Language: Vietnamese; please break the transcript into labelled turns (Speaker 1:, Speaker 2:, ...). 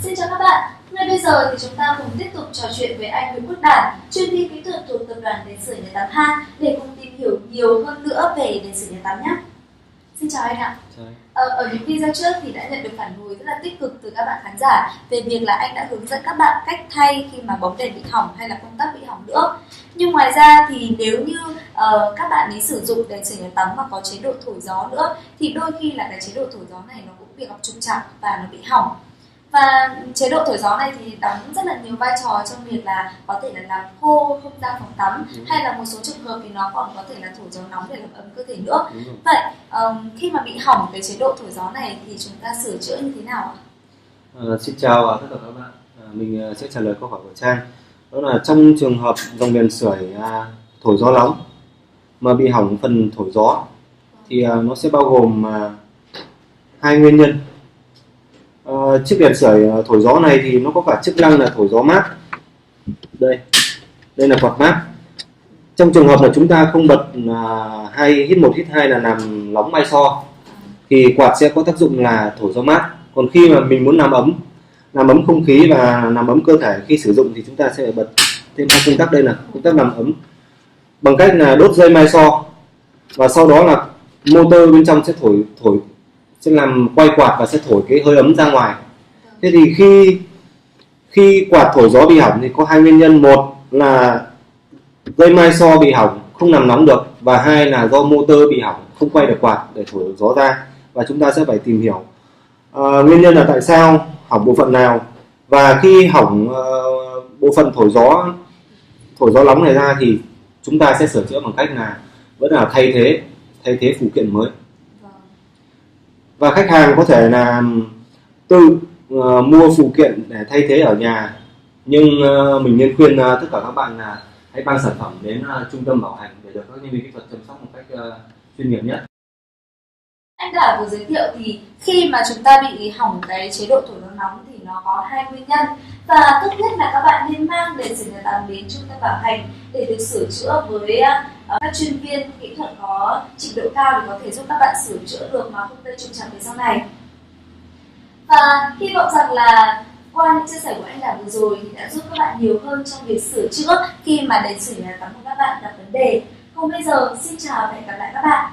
Speaker 1: Xin chào các bạn. Ngay bây giờ thì chúng ta cùng tiếp tục trò chuyện với anh Nguyễn Quốc Đạt, chuyên viên kỹ thuật thuộc tập đoàn Đền Sửa Nhà Tắm Ha để cùng tìm hiểu nhiều hơn nữa về Đền Sửa Nhà Tắm nhé. Xin chào anh ạ. Ở những video trước thì đã nhận được phản hồi rất là tích cực từ các bạn khán giả về việc là anh đã hướng dẫn các bạn cách thay khi mà bóng đèn bị hỏng hay là công tắc bị hỏng nữa. Nhưng ngoài ra thì nếu như các bạn ấy sử dụng đèn sửa nhà tắm mà có chế độ thổi gió nữa thì đôi khi là cái chế độ thổi gió này nó cũng bị gặp trục trặc và nó bị hỏng. Và chế độ thổi gió này thì đóng rất là nhiều vai trò trong việc là có thể là làm khô không gian phòng tắm, hay là một số trường hợp thì nó còn có thể là thổi gió nóng để làm ấm cơ thể nữa. Vậy khi mà bị hỏng cái chế độ thổi gió này thì chúng ta sửa chữa như thế nào ạ?
Speaker 2: Xin chào tất cả các bạn. Mình sẽ trả lời câu hỏi của Trang. Đó là trong trường hợp dòng đèn sưởi thổi gió nóng mà bị hỏng phần thổi gió thì nó sẽ bao gồm hai nguyên nhân. Chiếc đèn sưởi thổi gió này thì nó có cả chức năng là thổi gió mát. Đây là quạt mát. Trong trường hợp là chúng ta không bật hay hít 1 hít 2 là làm nóng mai so thì quạt sẽ có tác dụng là thổi gió mát. Còn khi mà mình muốn làm ấm không khí và làm ấm cơ thể khi sử dụng thì chúng ta sẽ phải bật thêm hai công tắc. Đây là công tắc làm ấm bằng cách là đốt dây mai so, và sau đó là motor bên trong sẽ sẽ làm quay quạt và sẽ thổi cái hơi ấm ra ngoài. Thế thì khi quạt thổi gió bị hỏng thì có hai nguyên nhân: một là dây mai so bị hỏng không làm nóng được, và hai là do motor bị hỏng không quay được quạt để thổi gió ra. Và chúng ta sẽ phải tìm hiểu nguyên nhân là tại sao, hỏng bộ phận nào, và khi hỏng bộ phận thổi gió nóng này ra thì chúng ta sẽ sửa chữa bằng cách là vẫn là thay thế phụ kiện mới. Và khách hàng có thể là tự mua phụ kiện để thay thế ở nhà, nhưng mình nên khuyên tất cả các bạn là hãy mang sản phẩm đến trung tâm bảo hành để được các nhân viên kỹ thuật chăm sóc một cách chuyên nghiệp nhất.
Speaker 1: Anh Đạt vừa giới thiệu thì khi mà chúng ta bị hỏng cái chế độ thổi gió nóng thì nó có hai nguyên nhân, và tốt nhất là các bạn nên mang đèn sửa nhà tắm đến trung tâm bảo hành để được sửa chữa với các chuyên viên kỹ thuật có trình độ cao để có thể giúp các bạn sửa chữa được mà không gây trục trặc về sau này. Và hy vọng rằng là qua những chia sẻ của anh Đạt vừa rồi thì đã giúp các bạn nhiều hơn trong việc sửa chữa khi mà đèn sửa nhà tắm của các bạn gặp vấn đề. Còn bây giờ xin chào và hẹn gặp lại các bạn.